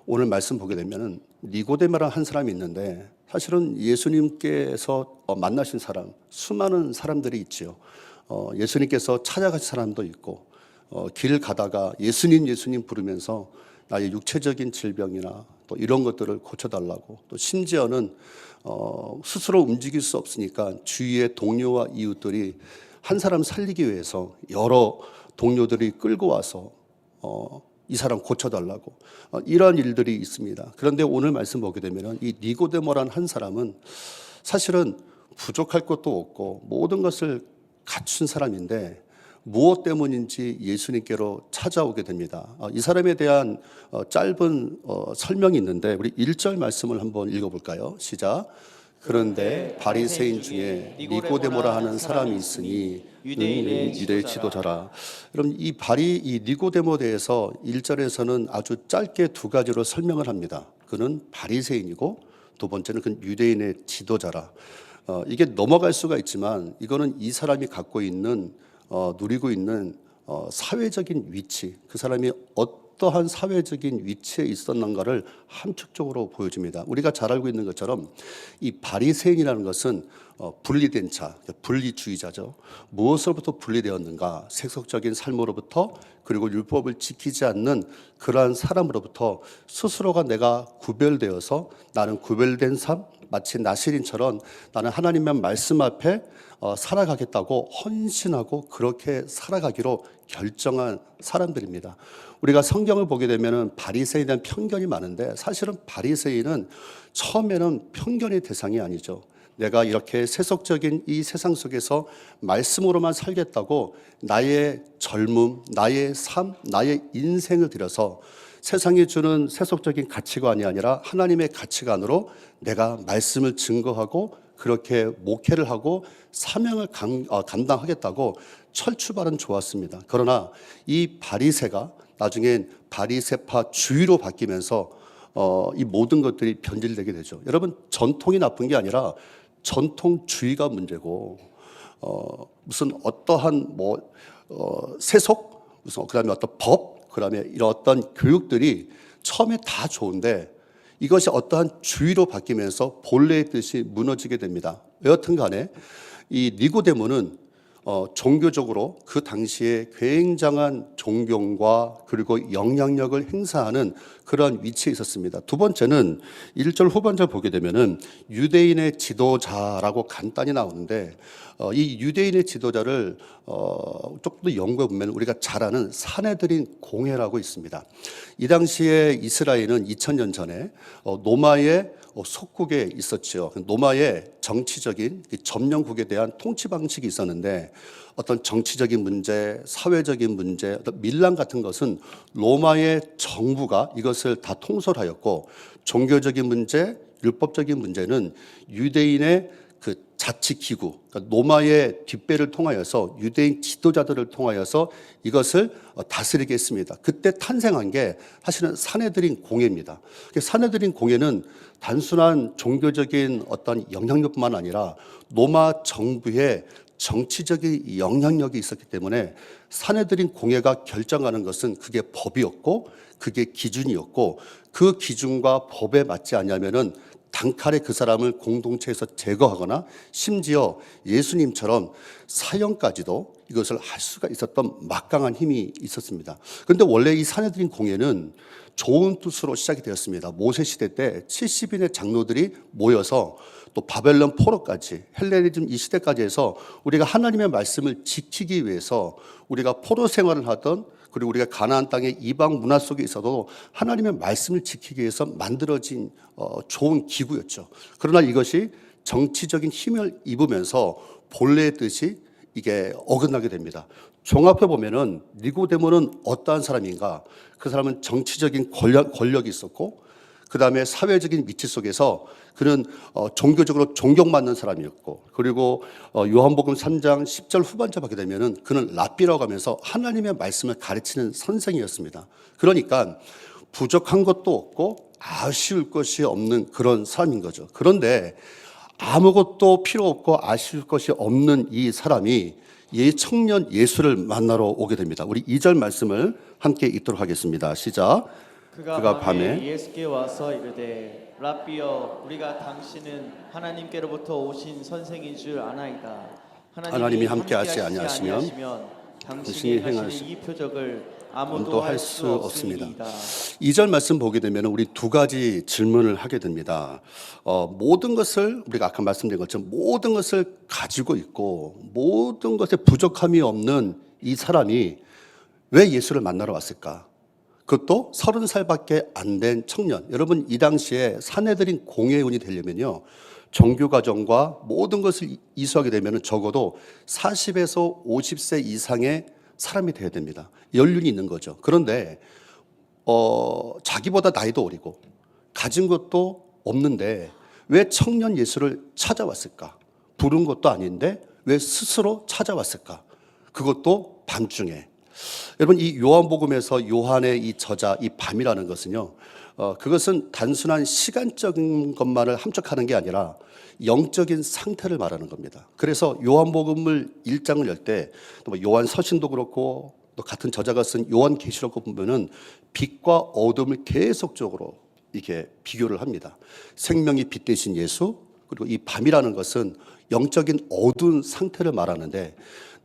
오늘 말씀 보게 되면 니고데모라는 한 사람이 있는데 사실은 예수님께서 만나신 사람, 수많은 사람들이 있지요. 예수님께서 찾아가신 사람도 있고 길 가다가 예수님 부르면서 나의 육체적인 질병이나 또 이런 것들을 고쳐달라고, 또 심지어는 스스로 움직일 수 없으니까 주위의 동료와 이웃들이 한 사람 살리기 위해서 여러 동료들이 끌고 와서 이 사람 고쳐달라고, 이러한 일들이 있습니다. 그런데 오늘 말씀 보게 되면 이 니고데모라는 한 사람은 사실은 부족할 것도 없고 모든 것을 갖춘 사람인데 무엇 때문인지 예수님께로 찾아오게 됩니다. 이 사람에 대한 짧은 설명이 있는데 우리 1절 말씀을 한번 읽어볼까요? 시작. 그런데 바리새인 중에 니고데모라 하는 사람이 있으니 유대인의 지도자라. 여러분, 이 니고데모에 대해서 1절에서는 아주 짧게 두 가지로 설명을 합니다. 그는 바리새인이고 두 번째는 그는 유대인의 지도자라. 이게 넘어갈 수가 있지만 이거는 이 사람이 갖고 있는 누리고 있는 사회적인 위치, 그 사람이 어떠한 사회적인 위치에 있었는가를 함축적으로 보여줍니다. 우리가 잘 알고 있는 것처럼 이 바리새인이라는 것은 분리된 자, 분리주의자죠. 무엇으로부터 분리되었는가? 세속적인 삶으로부터, 그리고 율법을 지키지 않는 그러한 사람으로부터 스스로가 내가 구별되어서 나는 구별된 삶, 마치 나시린처럼 나는 하나님의 말씀 앞에 살아가겠다고 헌신하고 그렇게 살아가기로 결정한 사람들입니다. 우리가 성경을 보게 되면 바리새인에 대한 편견이 많은데 사실은 바리새인은 처음에는 편견의 대상이 아니죠. 내가 이렇게 세속적인 이 세상 속에서 말씀으로만 살겠다고 나의 젊음, 나의 삶, 나의 인생을 들여서 세상이 주는 세속적인 가치관이 아니라 하나님의 가치관으로 내가 말씀을 증거하고 그렇게 목회를 하고 사명을 감당하겠다고 철출발은 좋았습니다. 그러나 이 바리새가 나중엔 바리새파 주의로 바뀌면서 이 모든 것들이 변질되게 되죠. 여러분, 전통이 나쁜 게 아니라 전통주의가 문제고 무슨 어떠한 세속, 무슨 그다음에 어떤 법, 그다음에 이런 어떤 교육들이 처음에 다 좋은데 이것이 어떠한 주의로 바뀌면서 본래의 뜻이 무너지게 됩니다. 여하튼 간에 이 니고데모는 종교적으로 그 당시에 굉장한 존경과 그리고 영향력을 행사하는 그러한 위치에 있었습니다. 두 번째는 1절 후반절 보게 되면은 유대인의 지도자라고 간단히 나오는데 이 유대인의 지도자를 조금 더 연구해 보면 우리가 잘 아는 사내들인 공회라고 있습니다. 이 당시에 이스라엘은 2000년 전에 로마의 속국에 있었죠. 로마의 정치적인 점령국에 대한 통치 방식이 있었는데 어떤 정치적인 문제, 사회적인 문제, 어떤 밀란 같은 것은 로마의 정부가 이것을 다 통솔하였고, 종교적인 문제, 율법적인 문제는 유대인의 그 자치기구, 그러니까 로마의 뒷배를 통하여서 유대인 지도자들을 통하여서 이것을 다스리게 했습니다. 그때 탄생한 게 사실은 사내들인 공회입니다. 사내들인 공회는 단순한 종교적인 어떤 영향력뿐만 아니라 로마 정부의 정치적인 영향력이 있었기 때문에 사내들인 공회가 결정하는 것은 그게 법이었고 그게 기준이었고, 그 기준과 법에 맞지 않냐면은 단칼에 그 사람을 공동체에서 제거하거나 심지어 예수님처럼 사형까지도 이것을 할 수가 있었던 막강한 힘이 있었습니다. 그런데 원래 이 사내들인 공회는 좋은 뜻으로 시작이 되었습니다. 모세 시대 때 70인의 장로들이 모여서 또 바벨론 포로까지, 헬레니즘 이 시대까지 해서 우리가 하나님의 말씀을 지키기 위해서 우리가 포로 생활을 하던, 그리고 우리가 가나안 땅의 이방 문화 속에 있어도 하나님의 말씀을 지키기 위해서 만들어진 좋은 기구였죠. 그러나 이것이 정치적인 힘을 입으면서 본래의 뜻이 이게 어긋나게 됩니다. 종합해 보면은 니고데모는 어떠한 사람인가? 그 사람은 정치적인 권력이 있었고, 그 다음에 사회적인 위치 속에서 그는 종교적으로 존경받는 사람이었고, 그리고 요한복음 3장 10절 후반절 보게 되면은 그는 랍비라고 하면서 하나님의 말씀을 가르치는 선생이었습니다. 그러니까 부족한 것도 없고 아쉬울 것이 없는 그런 사람인 거죠. 그런데 아무것도 필요 없고 아쉬울 것이 없는 이 사람이 청년 예수를 만나러 오게 됩니다. 우리 2절 말씀을 함께 읽도록 하겠습니다. 시작. 그가 밤에 예수께 와서 이르되 라삐여 우리가 당신은 하나님께로부터 오신 선생인 줄 아나이다. 하나님이 함께하지 아니하시면 당신이 행하신 이 표적을 아무도 할 수 없습니다. 2절 말씀 보게 되면 우리 두 가지 질문을 하게 됩니다. 모든 것을 우리가 아까 말씀드린 것처럼 모든 것을 가지고 있고 모든 것에 부족함이 없는 이 사람이 왜 예수를 만나러 왔을까? 그것도 30살밖에 안 된 청년. 여러분 이 당시에 사내들인 공회원이 되려면요, 정규과정과 모든 것을 이수하게 되면 적어도 40에서 50세 이상의 사람이 되어야 됩니다. 연륜이 있는 거죠. 그런데 자기보다 나이도 어리고 가진 것도 없는데 왜 청년 예수를 찾아왔을까? 부른 것도 아닌데 왜 스스로 찾아왔을까? 그것도 밤중에. 여러분 이 요한복음에서 요한의 이 저자 이 밤이라는 것은요, 그것은 단순한 시간적인 것만을 함축하는 게 아니라 영적인 상태를 말하는 겁니다. 그래서 요한복음을 1장을 열 때 또 요한 서신도 그렇고 또 같은 저자가 쓴 요한계시록 보면은 빛과 어둠을 계속적으로 이렇게 비교를 합니다. 생명이 빛 대신 예수, 그리고 이 밤이라는 것은 영적인 어두운 상태를 말하는데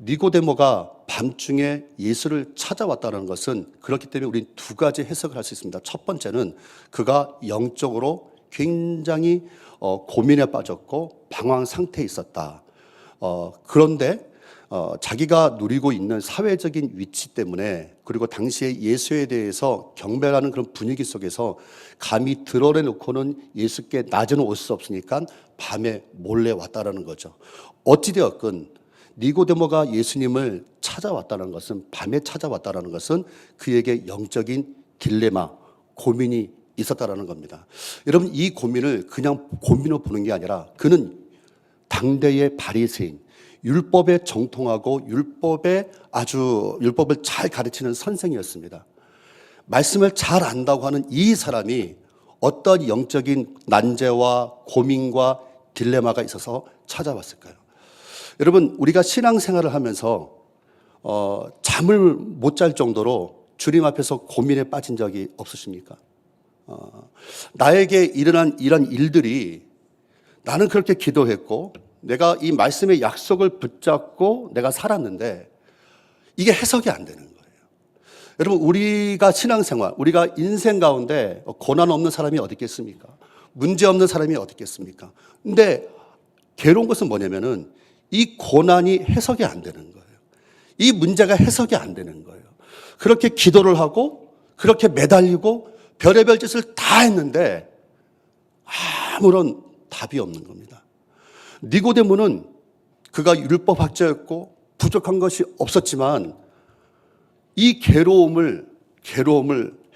니고데모가 밤중에 예수를 찾아왔다는 것은 그렇기 때문에 우리는 두 가지 해석을 할 수 있습니다. 첫 번째는 그가 영적으로 굉장히 고민에 빠졌고 방황 상태에 있었다. 그런데 자기가 누리고 있는 사회적인 위치 때문에 그리고 당시에 예수에 대해서 경배하는 그런 분위기 속에서 감히 드러내놓고는 예수께 낮에는 올 수 없으니까 밤에 몰래 왔다라는 거죠. 어찌되었건 니고데모가 예수님을 찾아왔다는 것은, 밤에 찾아왔다는 것은 그에게 영적인 딜레마, 고민이 있었다라는 겁니다. 여러분 이 고민을 그냥 고민으로 보는 게 아니라 그는 당대의 바리새인, 율법에 정통하고 율법을 잘 가르치는 선생이었습니다. 말씀을 잘 안다고 하는 이 사람이 어떤 영적인 난제와 고민과 딜레마가 있어서 찾아왔을까요? 여러분 우리가 신앙생활을 하면서 잠을 못 잘 정도로 주님 앞에서 고민에 빠진 적이 없으십니까? 나에게 일어난 이런 일들이 나는 그렇게 기도했고 내가 이 말씀의 약속을 붙잡고 내가 살았는데 이게 해석이 안 되는 거예요. 여러분 우리가 신앙생활, 우리가 인생 가운데 고난 없는 사람이 어디 있겠습니까? 문제 없는 사람이 어디 있겠습니까? 근데 괴로운 것은 뭐냐면은 이 고난이 해석이 안 되는 거예요. 이 문제가 해석이 안 되는 거예요. 그렇게 기도를 하고 그렇게 매달리고 별의별 짓을 다 했는데 아무런 답이 없는 겁니다. 니고데모는 그가 율법학자였고 부족한 것이 없었지만 이 괴로움을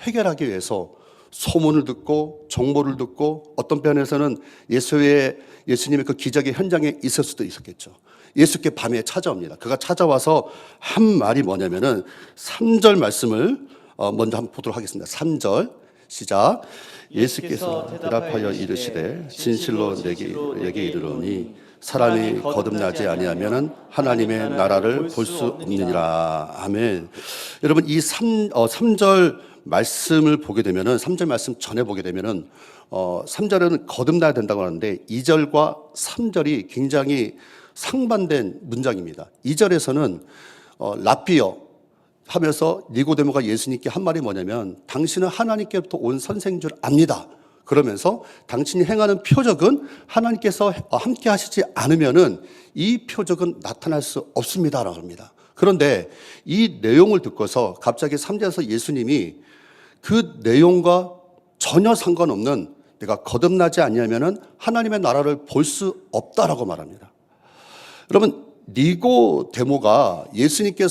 해결하기 위해서 소문을 듣고 정보를 듣고 어떤 편에서는 예수님의 그 기적의 현장에 있을 수도 있었겠죠. 예수께 밤에 찾아옵니다. 그가 찾아와서 한 말이 뭐냐면은 3절 말씀을 먼저 한번 보도록 하겠습니다. 3절 시작. 예수께서 대답하여 이르시되 진실로 내게 이르노니 사람이 거듭나지 아니하면은 하나님의 나라를 볼 수 없느니라. 아멘. 여러분 이 3절 말씀을 보게 되면은 3절 말씀 전에 보게 되면은 3절에는 거듭나야 된다고 하는데 2절과 3절이 굉장히 상반된 문장입니다. 2절에서는 라삐어 하면서 니고데모가 예수님께 한 말이 뭐냐면 당신은 하나님께부터 온 선생인 줄 압니다. 그러면서 당신이 행하는 표적은 하나님께서 함께 하시지 않으면은 이 표적은 나타날 수 없습니다라고 합니다. 그런데 이 내용을 듣고서 갑자기 3절에서 예수님이 그 내용과 전혀 상관없는 내가 거듭나지 아니하면은 하나님의 나라를 볼 수 없다라고 말합니다. 여러분 니고데모가 예수님께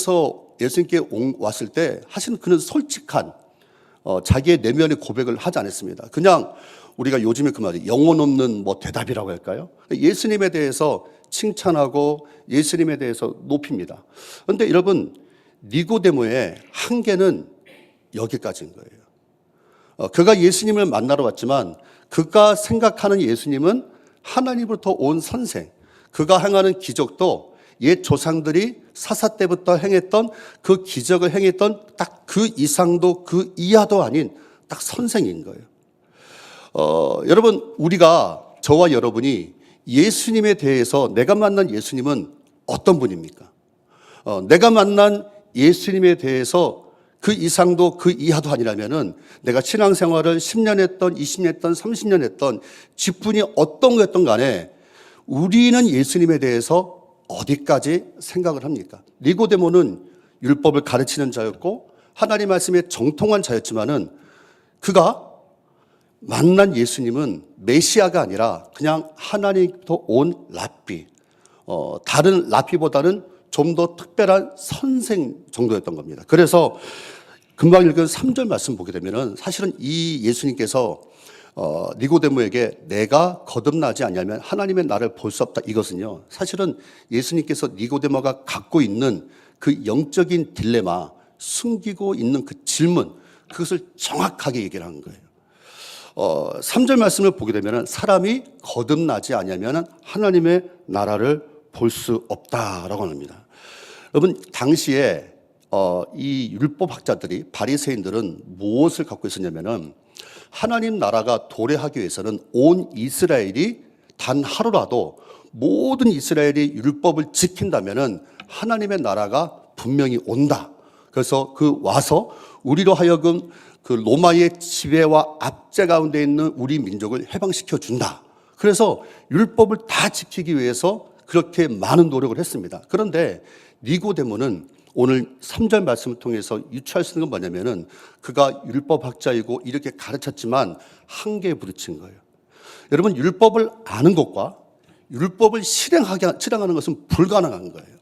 왔을 때 하시는 그는 솔직한 자기의 내면의 고백을 하지 않았습니다. 그냥 우리가 요즘에 그 말이 영혼 없는 대답이라고 할까요? 예수님에 대해서 칭찬하고 예수님에 대해서 높입니다. 그런데 여러분 니고데모의 한계는 여기까지인 거예요. 그가 예수님을 만나러 왔지만 그가 생각하는 예수님은 하나님으로부터 온 선생, 그가 행하는 기적도 옛 조상들이 사사 때부터 행했던 그 기적을 행했던 딱 그 이상도 그 이하도 아닌 딱 선생인 거예요. 여러분, 저와 여러분이 예수님에 대해서 내가 만난 예수님은 어떤 분입니까? 내가 만난 예수님에 대해서 그 이상도 그 이하도 아니라면은 내가 신앙생활을 10년 했던 20년 했던 30년 했던 직분이 어떤 거였던 간에 우리는 예수님에 대해서 어디까지 생각을 합니까? 니고데모는 율법을 가르치는 자였고 하나님 말씀에 정통한 자였지만은 그가 만난 예수님은 메시아가 아니라 그냥 하나님부터 온 랍비, 다른 랍비보다는 좀 더 특별한 선생 정도였던 겁니다. 그래서 금방 읽은 3절 말씀 보게 되면은 사실은 이 예수님께서 니고데모에게 내가 거듭나지 않으면 하나님의 나를 볼 수 없다. 이것은요, 사실은 예수님께서 니고데모가 갖고 있는 그 영적인 딜레마, 숨기고 있는 그 질문, 그것을 정확하게 얘기를 한 거예요. 3절 말씀을 보게 되면 사람이 거듭나지 않으면 하나님의 나라를 볼 수 없다라고 합니다. 여러분, 당시에 이 율법학자들이 바리새인들은 무엇을 갖고 있었냐면은 하나님 나라가 도래하기 위해서는 온 이스라엘이 단 하루라도 모든 이스라엘이 율법을 지킨다면은 하나님의 나라가 분명히 온다. 그래서 그 와서 우리로 하여금 그 로마의 지배와 압제 가운데 있는 우리 민족을 해방시켜 준다. 그래서 율법을 다 지키기 위해서 그렇게 많은 노력을 했습니다. 그런데 니고데모는 오늘 3절 말씀을 통해서 유추할 수 있는 건 뭐냐면은 그가 율법학자이고 이렇게 가르쳤지만 한계에 부딪힌 거예요. 여러분, 율법을 아는 것과 율법을 실행하는 것은 불가능한 거예요.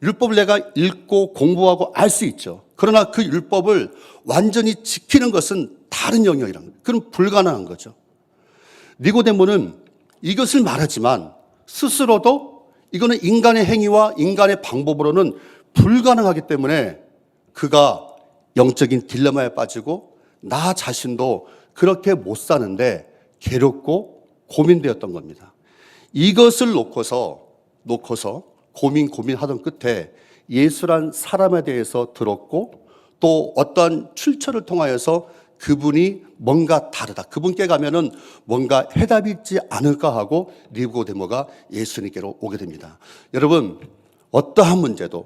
율법을 내가 읽고 공부하고 알 수 있죠. 그러나 그 율법을 완전히 지키는 것은 다른 영역이라는 거예요. 그건 불가능한 거죠. 니고데모는 이것을 말하지만 스스로도 이거는 인간의 행위와 인간의 방법으로는 불가능하기 때문에 그가 영적인 딜레마에 빠지고 나 자신도 그렇게 못 사는데 괴롭고 고민되었던 겁니다. 이것을 놓고서 고민하던 끝에 예수란 사람에 대해서 들었고 또 어떤 출처를 통하여서 그분이 뭔가 다르다. 그분께 가면은 뭔가 해답이 있지 않을까 하고 니고데모가 예수님께로 오게 됩니다. 여러분, 어떠한 문제도,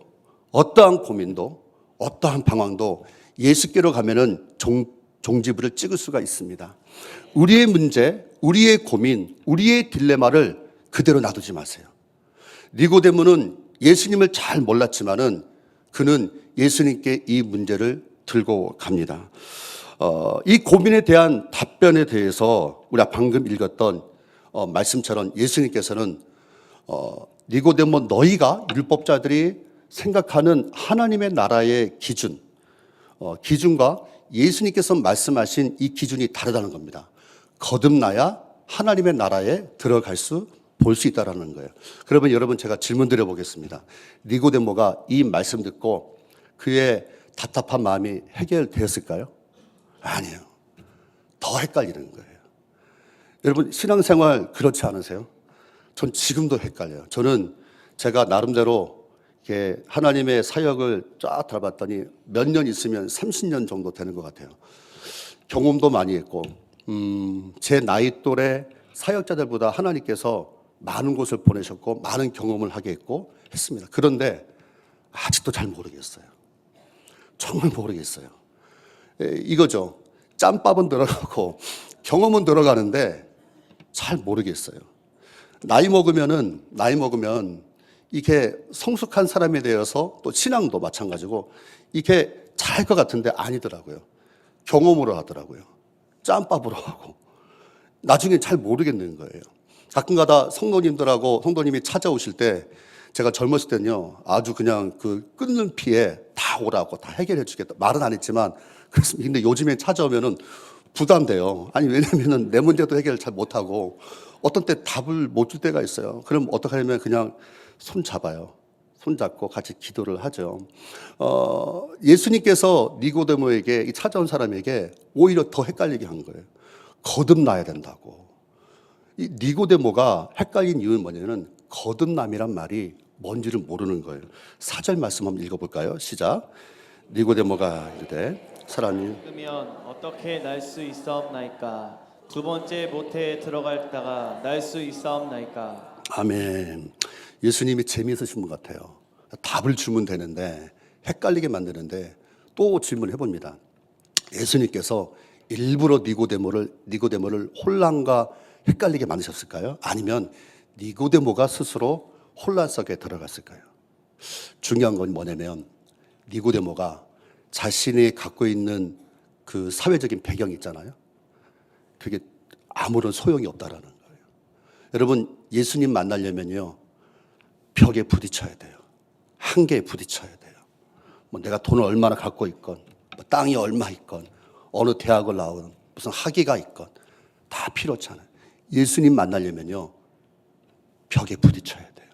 어떠한 고민도, 어떠한 방황도 예수께로 가면은 종지부를 찍을 수가 있습니다. 우리의 문제, 우리의 고민, 우리의 딜레마를 그대로 놔두지 마세요. 니고데모는 예수님을 잘 몰랐지만은 그는 예수님께 이 문제를 들고 갑니다. 이 고민에 대한 답변에 대해서 우리가 방금 읽었던 말씀처럼 예수님께서는 니고데모, 너희가 율법자들이 생각하는 하나님의 나라의 기준과 예수님께서 말씀하신 이 기준이 다르다는 겁니다. 거듭나야 하나님의 나라에 들어갈 볼 수 있다라는 거예요. 그러면 여러분, 제가 질문 드려보겠습니다. 니고데모가 이 말씀 듣고 그의 답답한 마음이 해결되었을까요? 아니에요. 더 헷갈리는 거예요. 여러분, 신앙생활 그렇지 않으세요? 전 지금도 헷갈려요. 저는 제가 나름대로 이렇게 하나님의 사역을 쫙 들어봤더니 몇 년 있으면 30년 정도 되는 것 같아요. 경험도 많이 했고, 제 나이 또래 사역자들보다 하나님께서 많은 곳을 보내셨고 많은 경험을 하게 했고 했습니다. 그런데 아직도 잘 모르겠어요. 정말 모르겠어요. 이거죠. 짬밥은 들어가고 경험은 들어가는데 잘 모르겠어요. 나이 먹으면 이게 성숙한 사람에 대해서 또 신앙도 마찬가지고 이게 잘할 것 같은데 아니더라고요. 경험으로 하더라고요. 짬밥으로 하고 나중에 잘 모르겠는 거예요. 가끔가다 성도님이 찾아오실 때 제가 젊었을 때는요, 아주 그냥 그 끊는 피에 다 오라고 다 해결해 주겠다 말은 안 했지만 그렇습니다. 근데 요즘에 찾아오면은 부담돼요. 아니, 왜냐면은 내 문제도 해결 잘 못하고 어떤 때 답을 못 줄 때가 있어요. 그럼 어떻게 하냐면 그냥 손 잡아요. 손 잡고 같이 기도를 하죠. 예수님께서 니고데모에게, 이 찾아온 사람에게 오히려 더 헷갈리게 한 거예요. 거듭나야 된다고. 이 니고데모가 헷갈린 이유는 뭐냐면 거듭남이란 말이 뭔지를 모르는 거예요. 4절 말씀 한번 읽어볼까요? 시작. 니고데모가 이르되 사람이 그러면 어떻게 날 수 있사옵나이까? 두 번째 모태에 들어갈다가 날 수 있사옵나이까? 아멘. 예수님이 재미있으신 분 같아요. 답을 주면 되는데 헷갈리게 만드는데 또 질문해 봅니다. 예수님께서 일부러 니고데모를 혼란과 헷갈리게 만드셨을까요? 아니면 니고데모가 스스로 혼란 속에 들어갔을까요? 중요한 건 뭐냐면 니고데모가 자신이 갖고 있는 그 사회적인 배경이 있잖아요. 그게 아무런 소용이 없다라는 거예요. 여러분, 예수님 만나려면요, 벽에 부딪혀야 돼요. 한계에 부딪혀야 돼요. 뭐 내가 돈을 얼마나 갖고 있건, 뭐 땅이 얼마 있건, 어느 대학을 나오건, 무슨 학위가 있건 다 필요치 않아요. 예수님 만나려면요, 벽에 부딪혀야 돼요.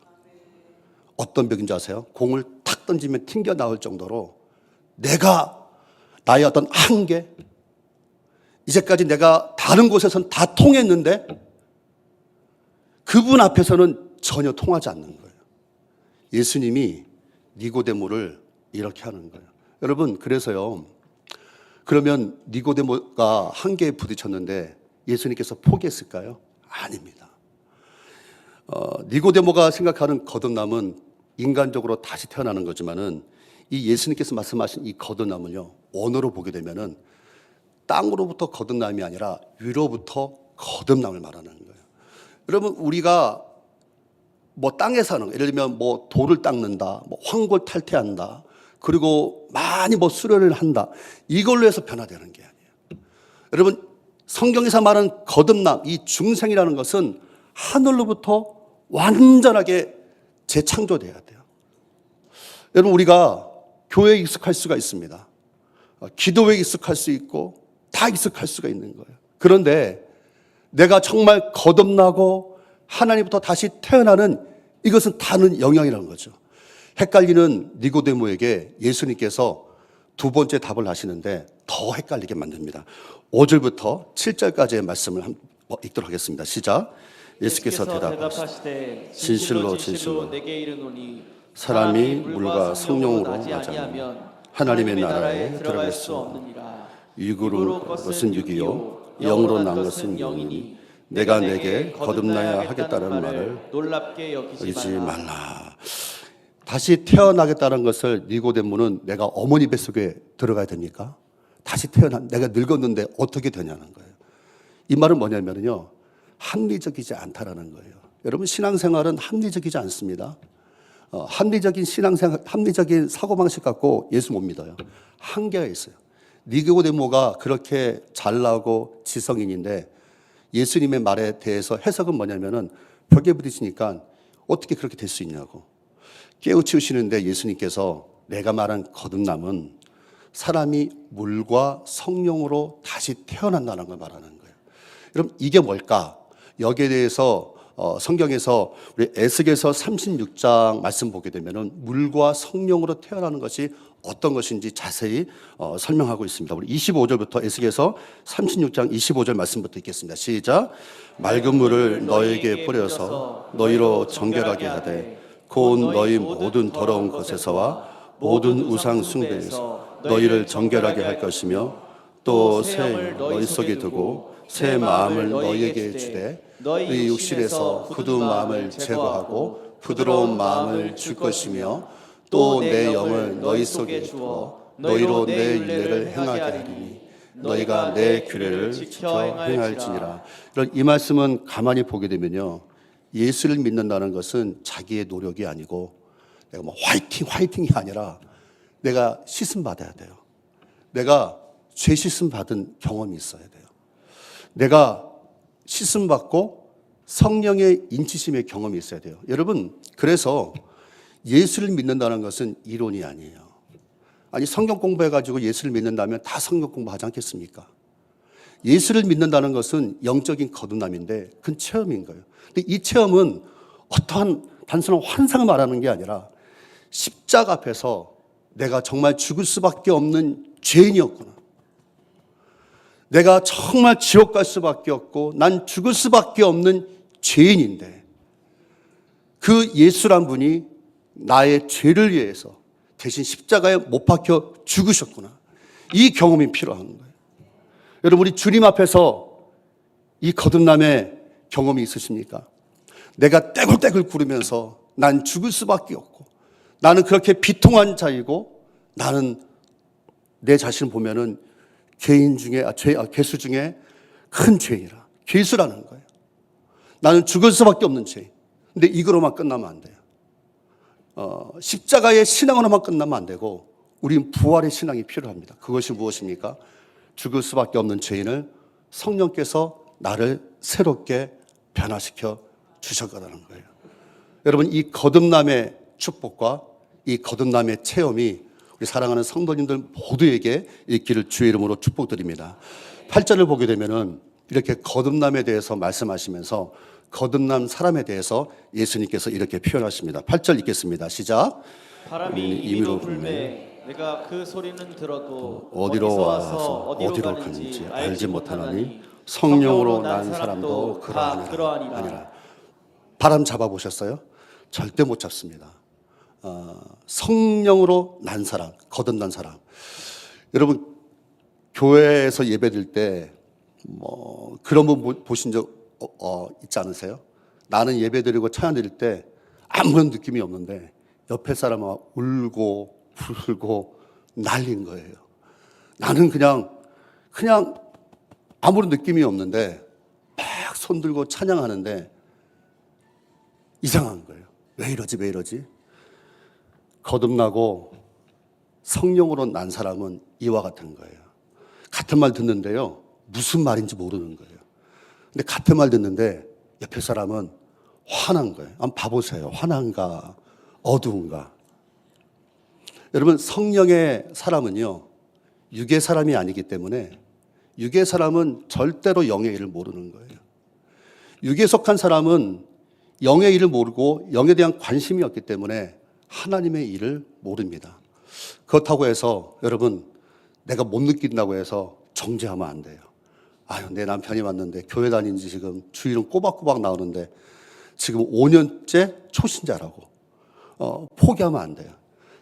어떤 벽인지 아세요? 공을 탁 던지면 튕겨 나올 정도로 내가 나의 어떤 한계, 이제까지 내가 다른 곳에서는 다 통했는데 그분 앞에서는 전혀 통하지 않는 거예요. 예수님이 니고데모를 이렇게 하는 거예요. 여러분, 그래서요, 그러면 니고데모가 한계에 부딪혔는데 예수님께서 포기했을까요? 아닙니다. 니고데모가 생각하는 거듭남은 인간적으로 다시 태어나는 거지만은 이 예수님께서 말씀하신 이 거듭남은요, 원어로 보게 되면은 땅으로부터 거듭남이 아니라 위로부터 거듭남을 말하는 거예요. 여러분, 우리가 뭐 땅에 사는 거, 예를 들면 뭐 돌을 닦는다, 뭐 황골 탈퇴한다, 그리고 많이 뭐 수련을 한다, 이걸로 해서 변화되는 게 아니에요. 여러분, 성경에서 말하는 거듭남, 이 중생이라는 것은 하늘로부터 완전하게 재창조돼야 돼요. 여러분, 우리가 교회에 익숙할 수가 있습니다. 기도에 익숙할 수 있고 다 익숙할 수가 있는 거예요. 그런데 내가 정말 거듭나고 하나님부터 다시 태어나는, 이것은 다른 영역이라는 거죠. 헷갈리는 니고데모에게 예수님께서 두 번째 답을 하시는데 더 헷갈리게 만듭니다. 5절부터 7절까지의 말씀을 읽도록 하겠습니다. 시작. 예수께서 대답하시되 진실로 진실로 내게 이르노니 사람이 물과 성령으로 나지 아니하면 하나님의 나라에 들어갈 수 없느니라. 육으로 것은 육이요 영으로 난 것은 영이니 내가 내게 거듭나야 하겠다는 말을 놀랍게 여기지 여기지 말라. 말라. 다시 태어나겠다는 것을 니고데모는 내가 어머니 뱃속에 들어가야 됩니까? 다시 내가 늙었는데 어떻게 되냐는 거예요. 이 말은 뭐냐면요, 합리적이지 않다라는 거예요. 여러분, 신앙생활은 합리적이지 않습니다. 합리적인 신앙생활, 합리적인 사고방식 갖고 예수 못 믿어요. 한계가 있어요. 니고데모가 그렇게 잘나고 지성인인데 예수님의 말에 대해서 해석은 뭐냐면은 벽에 부딪히니까 어떻게 그렇게 될 수 있냐고 깨우치시는데 예수님께서 내가 말한 거듭남은 사람이 물과 성령으로 다시 태어난다는 걸 말하는 거예요. 여러분, 이게 뭘까? 여기에 대해서 성경에서 우리 에스겔서 36장 말씀 보게 되면은 물과 성령으로 태어나는 것이 어떤 것인지 자세히 설명하고 있습니다. 우리 25절부터 에스겔서 36장 25절 말씀부터 읽겠습니다. 시작. 맑은 물을 너에게 뿌려서 너희로 정결하게 하되 곧 너희 모든 더러운 것에서와 모든 우상 숭배에서 너희를 정결하게 할 것이며 또 새 영을 너희 속에 두고 새 마음을 너희에게 주되 너희 육신에서 굳은 마음을 제거하고 부드러운 마음을 줄 것이며 또 내 영을 너희 속에 주어 너희로 내 윤례를 행하게 하리니 너희가 내 규례를 지켜 행할지니라. 이런 이 말씀은 가만히 보게 되면요, 예수를 믿는다는 것은 자기의 노력이 아니고 내가 뭐 화이팅이 아니라 내가 씻음 받아야 돼요. 내가 죄 씻음 받은 경험이 있어야 돼요. 내가 씻음 받고 성령의 인치심의 경험이 있어야 돼요. 여러분, 그래서 예수를 믿는다는 것은 이론이 아니에요. 아니, 성경 공부해가지고 예수를 믿는다면 다 성경 공부하지 않겠습니까? 예수를 믿는다는 것은 영적인 거듭남인데 그건 체험인 거예요. 근데 이 체험은 어떠한 단순한 환상을 말하는 게 아니라 십자가 앞에서 내가 정말 죽을 수밖에 없는 죄인이었구나. 내가 정말 지옥 갈 수밖에 없고 난 죽을 수밖에 없는 죄인인데 그 예수란 분이 나의 죄를 위해서 대신 십자가에 못 박혀 죽으셨구나. 이 경험이 필요한 거예요. 여러분, 우리 주님 앞에서 이 거듭남의 경험이 있으십니까? 내가 떼굴떼굴 구르면서 난 죽을 수밖에 없고, 나는 그렇게 비통한 자이고, 나는 내 자신을 보면은 개수 중에 큰 죄인이라, 괴수라는 거예요. 나는 죽을 수밖에 없는 죄인. 근데 이거로만 끝나면 안 돼요. 십자가의 신앙으로만 끝나면 안 되고, 우린 부활의 신앙이 필요합니다. 그것이 무엇입니까? 죽을 수밖에 없는 죄인을 성령께서 나를 새롭게 변화시켜 주셨다는 거예요. 여러분, 이 거듭남의 축복과 이 거듭남의 체험이 우리 사랑하는 성도님들 모두에게 있기를 주의 이름으로 축복드립니다. 8절을 보게 되면은 이렇게 거듭남에 대해서 말씀하시면서 거듭난 사람에 대해서 예수님께서 이렇게 표현하십니다. 8절 읽겠습니다. 시작. 바람이 임의로 불매 내가 그 소리는 들어도 어디로 와서 어디로 가는지 알지 못하나니 성령으로 난 사람도 그러하니라. 바람 잡아보셨어요? 절대 못 잡습니다. 성령으로 난 사람, 거듭난 사람. 여러분, 교회에서 예배드릴 때 그런 분 보신 적 있지 않으세요? 나는 예배드리고 찬양 드릴 때 아무런 느낌이 없는데 옆에 사람은 울고 불고 난린 거예요. 나는 그냥 아무런 느낌이 없는데 막 손들고 찬양하는데 이상한 거예요. 왜 이러지? 거듭나고 성령으로 난 사람은 이와 같은 거예요. 같은 말 듣는데요, 무슨 말인지 모르는 거예요. 근데 같은 말 듣는데 옆에 사람은 화난 거예요. 한번 봐보세요. 화난가 어두운가. 여러분, 성령의 사람은요, 육의 사람이 아니기 때문에 육의 사람은 절대로 영의 일을 모르는 거예요. 육에 속한 사람은 영의 일을 모르고 영에 대한 관심이 없기 때문에 하나님의 일을 모릅니다. 그렇다고 해서 여러분, 내가 못 느낀다고 해서 정죄하면 안 돼요. 아유, 내 남편이 왔는데 교회 다닌 지 지금 주일은 꼬박꼬박 나오는데 지금 5년째 초신자라고 포기하면 안 돼요.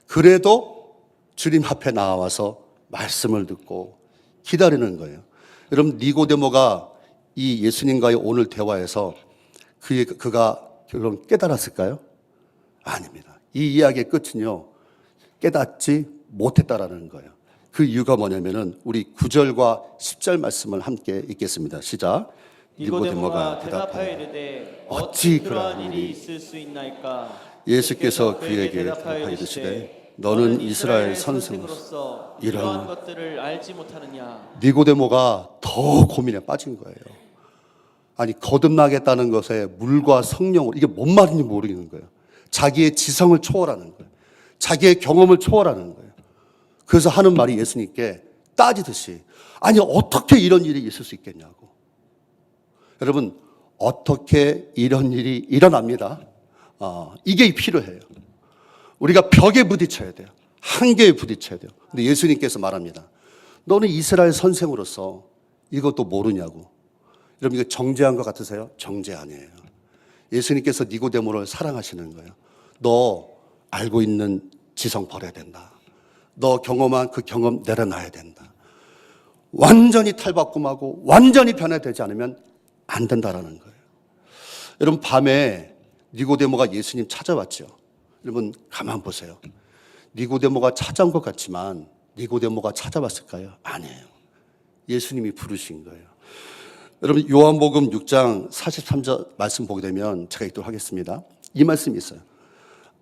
그래도 주님 앞에 나와서 말씀을 듣고 기다리는 거예요. 여러분, 니고데모가 이 예수님과의 오늘 대화에서 그가 결론 깨달았을까요? 아닙니다. 이 이야기의 끝은요, 깨닫지 못했다라는 거예요. 그 이유가 뭐냐면은 우리 9절과 10절 말씀을 함께 읽겠습니다. 시작. 니고데모가 대답하여 이르되 어찌 그러한 일이 있을 수 있나이까. 예수께서 그에게 대답하여 이르시되 너는 이스라엘 선생으로서 이러한 것들을 알지 못하느냐. 니고데모가 더 고민에 빠진 거예요. 아니, 거듭나겠다는 것에 물과 성령으로, 이게 뭔 말인지 모르겠는 거예요. 자기의 지성을 초월하는 거예요. 자기의 경험을 초월하는 거예요. 그래서 하는 말이 예수님께 따지듯이, 아니 어떻게 이런 일이 있을 수 있겠냐고. 여러분, 어떻게 이런 일이 일어납니다. 이게 필요해요. 우리가 벽에 부딪혀야 돼요. 한계에 부딪혀야 돼요. 근데 예수님께서 말합니다. 너는 이스라엘 선생으로서 이것도 모르냐고. 여러분, 이거 정죄한 것 같으세요? 정죄 아니에요. 예수님께서 니고데모를 사랑하시는 거예요. 너 알고 있는 지성 버려야 된다. 너 경험한 그 경험 내려놔야 된다. 완전히 탈바꿈하고 완전히 변화되지 않으면 안 된다라는 거예요. 여러분, 밤에 니고데모가 예수님 찾아왔죠. 여러분, 가만 보세요. 니고데모가 찾아온 것 같지만 니고데모가 찾아왔을까요? 아니에요. 예수님이 부르신 거예요. 여러분, 요한복음 6장 43절 말씀 보게 되면 제가 읽도록 하겠습니다. 이 말씀이 있어요.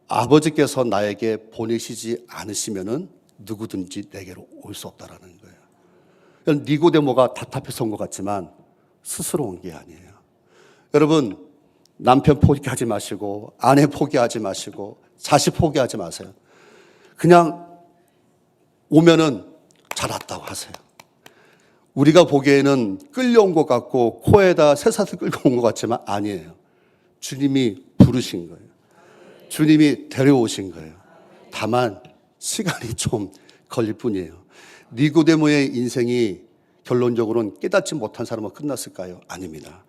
아버지께서 나에게 보내시지 않으시면은 누구든지 내게로 올 수 없다라는 거예요. 니고데모가 답답해서 온 것 같지만 스스로 온 게 아니에요. 여러분, 남편 포기하지 마시고 아내 포기하지 마시고 자식 포기하지 마세요. 그냥 오면은 잘 왔다고 하세요. 우리가 보기에는 끌려온 것 같고 코에다 쇠사슬 끌고 온 것 같지만 아니에요. 주님이 부르신 거예요. 주님이 데려오신 거예요. 다만 시간이 좀 걸릴 뿐이에요. 니고데모의 인생이 결론적으로는 깨닫지 못한 사람은 끝났을까요? 아닙니다.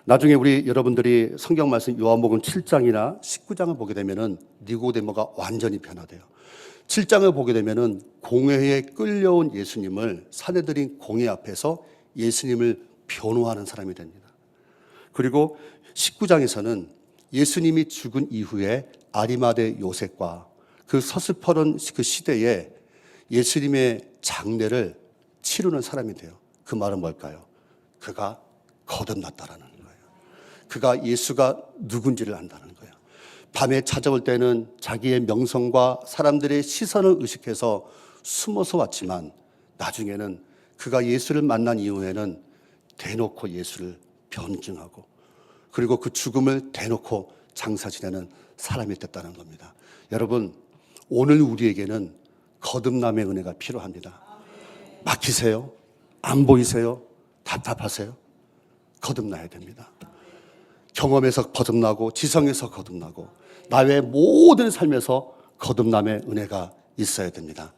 나중에 우리 여러분들이 성경 말씀 요한복음 7장이나 19장을 보게 되면은 니고데모가 완전히 변화돼요. 7장을 보게 되면은 공회에 끌려온 예수님을 사내들인 공회 앞에서 예수님을 변호하는 사람이 됩니다. 그리고 19장에서는 예수님이 죽은 이후에 아리마대 요셉과 그 서슬퍼런 그 시대에 예수님의 장례를 치르는 사람이 돼요. 그 말은 뭘까요? 그가 거듭났다라는 거예요. 그가 예수가 누군지를 안다는 거예요. 밤에 찾아올 때는 자기의 명성과 사람들의 시선을 의식해서 숨어서 왔지만 나중에는 그가 예수를 만난 이후에는 대놓고 예수를 변증하고 그리고 그 죽음을 대놓고 장사 지내는 사람이 됐다는 겁니다. 여러분, 오늘 우리에게는 거듭남의 은혜가 필요합니다. 막히세요? 안 보이세요? 답답하세요? 거듭나야 됩니다. 경험에서 거듭나고 지성에서 거듭나고 나의 모든 삶에서 거듭남의 은혜가 있어야 됩니다.